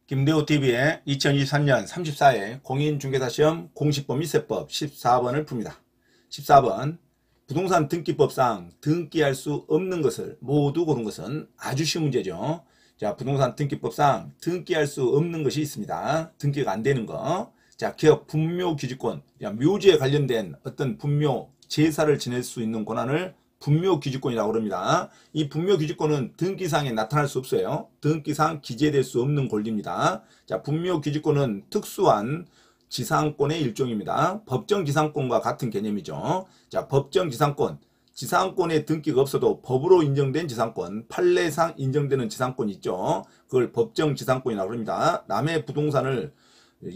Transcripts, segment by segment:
김대호TV의 2023년 34회 공인중개사시험 공시법 및세법 14번을 풉니다. 14번 부동산 등기법상 등기할 수 없는 것을 모두 고른 것은 아주 쉬운 문제죠. 자, 부동산 등기법상 등기할 수 없는 것이 있습니다. 등기가 안 되는 거. 자, 기업 분묘기지권, 묘지에 관련된 어떤 분묘, 제사를 지낼 수 있는 권한을 분묘기지권이라고 합니다. 이 분묘기지권은 등기상에 나타날 수 없어요. 등기상 기재될 수 없는 권리입니다. 자, 분묘기지권은 특수한 지상권의 일종입니다. 법정지상권과 같은 개념이죠. 자, 법정지상권, 지상권에 등기가 없어도 법으로 인정된 지상권, 판례상 인정되는 지상권이 있죠. 그걸 법정지상권이라고 합니다. 남의 부동산을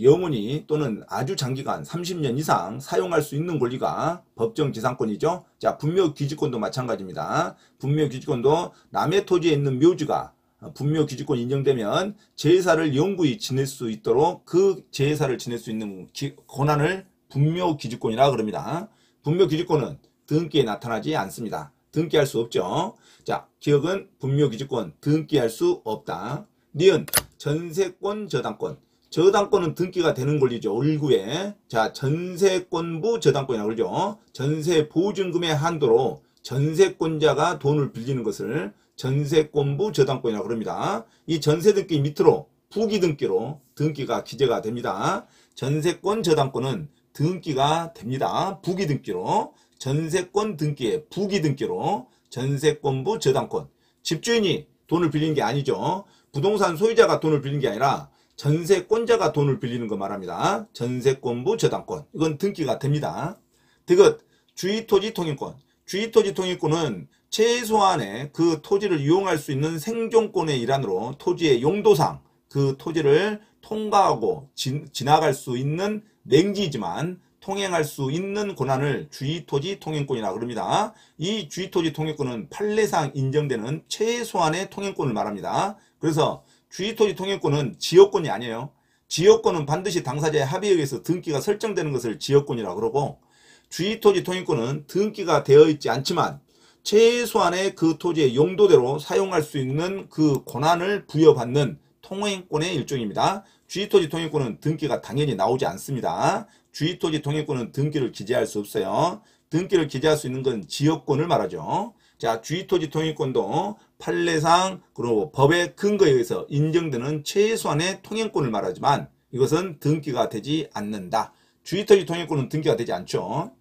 영원히 또는 아주 장기간 30년 이상 사용할 수 있는 권리가 법정지상권이죠. 자, 분묘기지권도 마찬가지입니다. 분묘기지권도 남의 토지에 있는 묘지가 분묘기지권 인정되면 제사를 영구히 지낼 수 있도록 그 제사를 지낼 수 있는 권한을 분묘기지권이라고 그럽니다. 분묘기지권은 등기에 나타나지 않습니다. 등기할 수 없죠. 자, 기억은 분묘기지권 등기할 수 없다. 니은 전세권 저당권. 저당권은 등기가 되는 권리죠. 1구에. 자, 전세권부 저당권이라고 그러죠. 전세 보증금의 한도로 전세권자가 돈을 빌리는 것을 전세권부 저당권이라고 그럽니다. 이 전세 등기 밑으로 부기 등기로 등기가 기재가 됩니다. 전세권 저당권은 등기가 됩니다. 부기 등기로. 전세권 등기에 부기 등기로 전세권부 저당권. 집주인이 돈을 빌리는 게 아니죠. 부동산 소유자가 돈을 빌리는 게 아니라 전세권자가 돈을 빌리는 거 말합니다. 전세권부 저당권. 이건 등기가 됩니다. 디귿 주의토지 통행권. 주의토지 통행권은 최소한의 그 토지를 이용할 수 있는 생존권의 일환으로 토지의 용도상 그 토지를 통과하고 지나갈 수 있는 맹지이지만 통행할 수 있는 권한을 주의토지 통행권이라고 합니다. 이 주의토지 통행권은 판례상 인정되는 최소한의 통행권을 말합니다. 그래서 주의토지 통행권은 지역권이 아니에요. 지역권은 반드시 당사자의 합의에 의해서 등기가 설정되는 것을 지역권이라고 그러고, 주의토지 통행권은 등기가 되어 있지 않지만 최소한의 그 토지의 용도대로 사용할 수 있는 그 권한을 부여받는 통행권의 일종입니다. 주의토지 통행권은 등기가 당연히 나오지 않습니다. 주의토지 통행권은 등기를 기재할 수 없어요. 등기를 기재할 수 있는 건 지역권을 말하죠. 자, 주의토지 통행권도 판례상 그리고 법의 근거에 의해서 인정되는 최소한의 통행권을 말하지만 이것은 등기가 되지 않는다. 주의토지 통행권은 등기가 되지 않죠.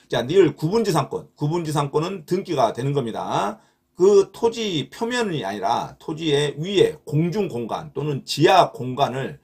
자, 니을 구분지상권. 구분지상권은 등기가 되는 겁니다. 그 토지 표면이 아니라 토지의 위에 공중공간 또는 지하 공간을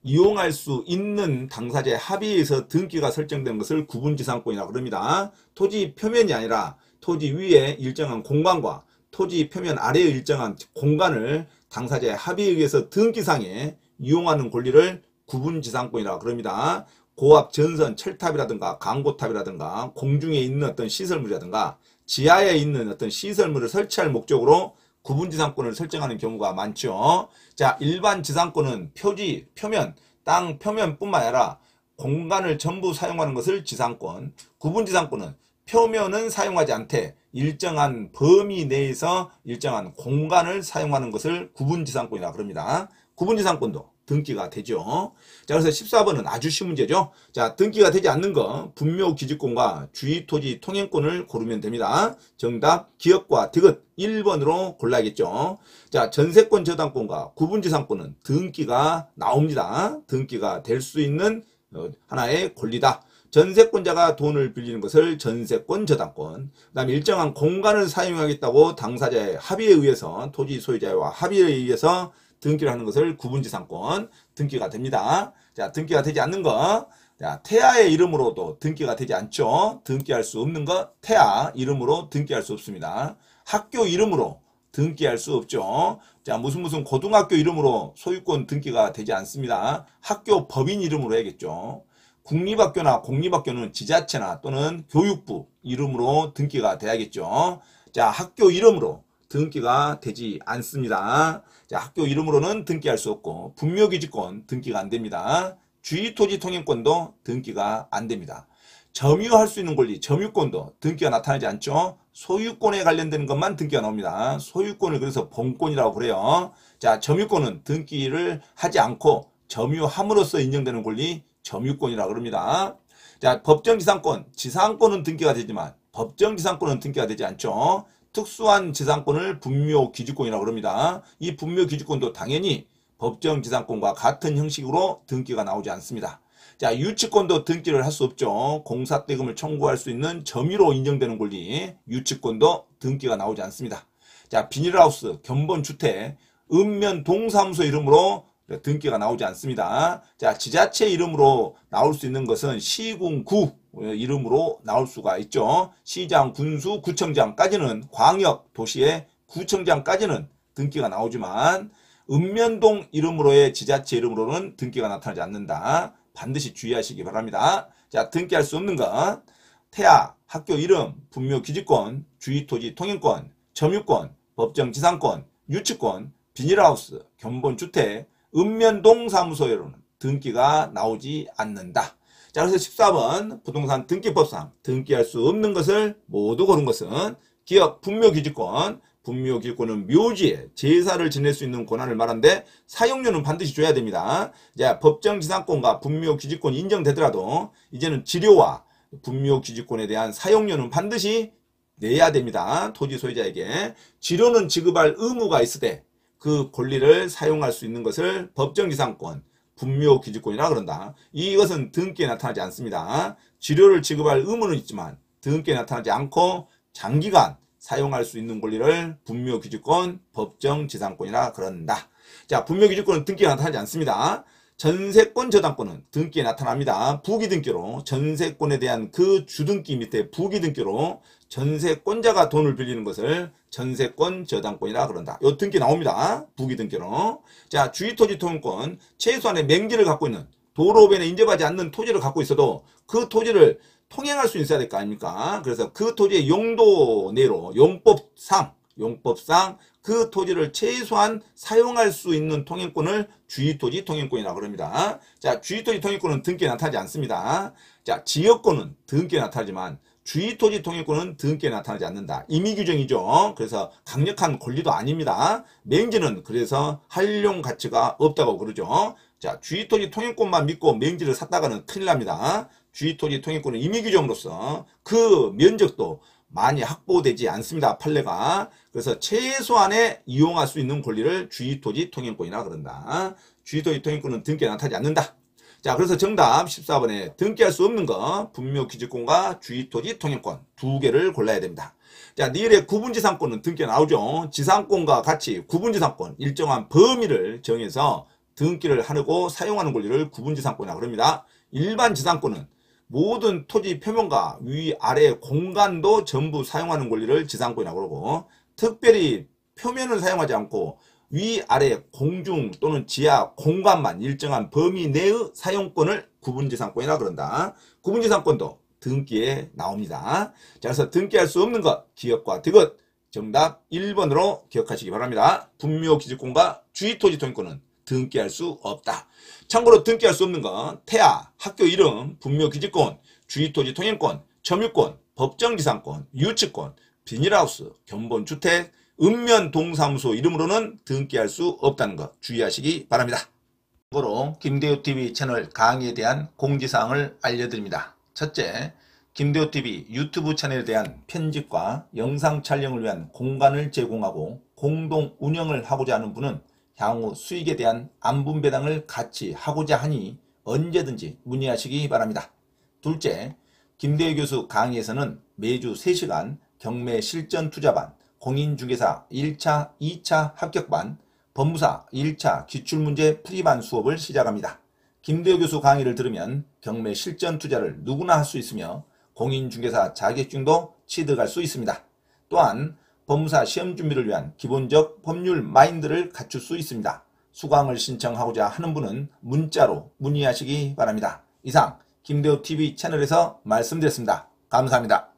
이용할 수 있는 당사자의 합의에 의해서 등기가 설정된 것을 구분지상권이라고 합니다. 토지 표면이 아니라 토지 위에 일정한 공간과 토지 표면 아래에 일정한 공간을 당사자의 합의에 의해서 등기상에 이용하는 권리를 구분지상권이라고 합니다. 고압 전선 철탑이라든가 강고탑이라든가 공중에 있는 어떤 시설물이라든가 지하에 있는 어떤 시설물을 설치할 목적으로 구분지상권을 설정하는 경우가 많죠. 자, 일반 지상권은 표지, 표면, 땅 표면뿐만 아니라 공간을 전부 사용하는 것을 지상권, 구분지상권은 표면은 사용하지 않되 일정한 범위 내에서 일정한 공간을 사용하는 것을 구분지상권이라고 합니다. 구분지상권도 등기가 되죠. 자, 그래서 14번은 아주 쉬운 문제죠. 자, 등기가 되지 않는 거 분묘기지권과 주의토지 통행권을 고르면 됩니다. 정답 기역과 디귿 1번으로 골라야겠죠. 자, 전세권 저당권과 구분지상권은 등기가 나옵니다. 등기가 될 수 있는 하나의 권리다. 전세권자가 돈을 빌리는 것을 전세권 저당권, 그 다음에 일정한 공간을 사용하겠다고 당사자의 합의에 의해서 토지 소유자와 합의에 의해서 등기를 하는 것을 구분지상권, 등기가 됩니다. 자, 등기가 되지 않는 거, 자, 태아의 이름으로도 등기가 되지 않죠. 등기할 수 없는 것, 태아 이름으로 등기할 수 없습니다. 학교 이름으로 등기할 수 없죠. 자, 무슨 고등학교 이름으로 소유권 등기가 되지 않습니다. 학교 법인 이름으로 해야겠죠. 국립학교나 공립학교는 지자체나 또는 교육부 이름으로 등기가 돼야겠죠. 자, 학교 이름으로 등기가 되지 않습니다. 자, 학교 이름으로는 등기할 수 없고 분묘기지권 등기가 안 됩니다. 주의토지 통행권도 등기가 안 됩니다. 점유할 수 있는 권리, 점유권도 등기가 나타나지 않죠. 소유권에 관련된 것만 등기가 나옵니다. 소유권을 그래서 본권이라고 그래요. 자, 점유권은 등기를 하지 않고 점유함으로써 인정되는 권리 점유권이라고 그럽니다. 자, 법정지상권, 지상권은 등기가 되지만 법정지상권은 등기가 되지 않죠. 특수한 지상권을 분묘기지권이라고 그럽니다. 이 분묘기지권도 당연히 법정지상권과 같은 형식으로 등기가 나오지 않습니다. 자, 유치권도 등기를 할 수 없죠. 공사대금을 청구할 수 있는 점유로 인정되는 권리, 유치권도 등기가 나오지 않습니다. 자, 비닐하우스, 견본주택, 읍면동사무소 이름으로 등기가 나오지 않습니다. 자, 지자체 이름으로 나올 수 있는 것은 시군구 이름으로 나올 수가 있죠. 시장, 군수, 구청장까지는 광역, 도시의 구청장까지는 등기가 나오지만 읍면동 이름으로의 지자체 이름으로는 등기가 나타나지 않는다. 반드시 주의하시기 바랍니다. 자, 등기할 수 없는 것, 태아, 학교 이름, 분묘기지권, 주의토지 통행권, 점유권, 법정지상권, 유치권, 비닐하우스, 견본주택, 읍면동 사무소에는 등기가 나오지 않는다. 자, 그래서 14번 부동산 등기법상 등기할 수 없는 것을 모두 고른 것은 기업 분묘기지권, 분묘기지권은 묘지에 제사를 지낼 수 있는 권한을 말하는데 사용료는 반드시 줘야 됩니다. 자, 법정지상권과 분묘기지권 인정되더라도 이제는 지료와 분묘기지권에 대한 사용료는 반드시 내야 됩니다. 토지 소유자에게. 지료는 지급할 의무가 있을 때 그 권리를 사용할 수 있는 것을 법정지상권, 분묘기지권이라 그런다. 이것은 등기에 나타나지 않습니다. 지료를 지급할 의무는 있지만 등기에 나타나지 않고 장기간 사용할 수 있는 권리를 분묘기지권, 법정지상권이라 그런다. 자, 분묘기지권은 등기에 나타나지 않습니다. 전세권 저당권은 등기에 나타납니다. 부기등기로 전세권에 대한 그 주등기 밑에 부기등기로 전세권자가 돈을 빌리는 것을 전세권 저당권이라 그런다. 요 등기 나옵니다. 부기등기로. 자, 주의토지 통행권, 최소한의 맹지를 갖고 있는 도로변에 인접하지 않는 토지를 갖고 있어도 그 토지를 통행할 수 있어야 될 거 아닙니까? 그래서 그 토지의 용도 내로 용법상 그 토지를 최소한 사용할 수 있는 통행권을 주의토지 통행권이라고 그럽니다. 자, 주의토지 통행권은 등기에 나타나지 않습니다. 자, 지역권은 등기에 나타나지만 주의토지 통행권은 등기에 나타나지 않는다. 임의규정이죠. 그래서 강력한 권리도 아닙니다. 맹지는 그래서 활용 가치가 없다고 그러죠. 자, 주의토지 통행권만 믿고 맹지를 샀다가는 큰일 납니다. 주의토지 통행권은 임의규정으로서 그 면적도 많이 확보되지 않습니다. 판례가. 그래서 최소한의 이용할 수 있는 권리를 주의토지 통행권이라 그런다. 주의토지 통행권은 등기에 나타나지 않는다. 자, 그래서 정답 14번에 등기할 수 없는 것, 분묘기지권과 주의토지 통행권 두 개를 골라야 됩니다. 자, 니을의 구분지상권은 등기에 나오죠. 지상권과 같이 구분지상권, 일정한 범위를 정해서 등기를 하고 사용하는 권리를 구분지상권이라고 합니다. 일반 지상권은 모든 토지 표면과 위아래 공간도 전부 사용하는 권리를 지상권이라고 그러고, 특별히 표면을 사용하지 않고 위아래 공중 또는 지하 공간만 일정한 범위 내의 사용권을 구분지상권이라고 그런다. 구분지상권도 등기에 나옵니다. 자, 그래서 등기할 수 없는 것, 기업과 디귿, 정답 1번으로 기억하시기 바랍니다. 분묘기지권과 주의토지 통행권은 등기할 수 없다. 참고로 등기할 수 없는 건 태아, 학교 이름, 분묘기지권, 주의토지 통행권, 점유권, 법정지상권, 유치권, 비닐하우스, 견본주택, 읍면동사무소 이름으로는 등기할 수 없다는 것 주의하시기 바랍니다. 참고로 김대호TV 채널 강의에 대한 공지사항을 알려드립니다. 첫째, 김대호TV 유튜브 채널에 대한 편집과 영상 촬영을 위한 공간을 제공하고 공동 운영을 하고자 하는 분은 향후 수익에 대한 안분배당을 같이 하고자 하니 언제든지 문의하시기 바랍니다. 둘째, 김대호 교수 강의에서는 매주 3시간 경매 실전 투자반, 공인중개사 1차, 2차 합격반, 법무사 1차 기출문제 풀이반 수업을 시작합니다. 김대호 교수 강의를 들으면 경매 실전 투자를 누구나 할 수 있으며 공인중개사 자격증도 취득할 수 있습니다. 또한 법무사 시험 준비를 위한 기본적 법률 마인드를 갖출 수 있습니다. 수강을 신청하고자 하는 분은 문자로 문의하시기 바랍니다. 이상 김대호TV 채널에서 말씀드렸습니다. 감사합니다.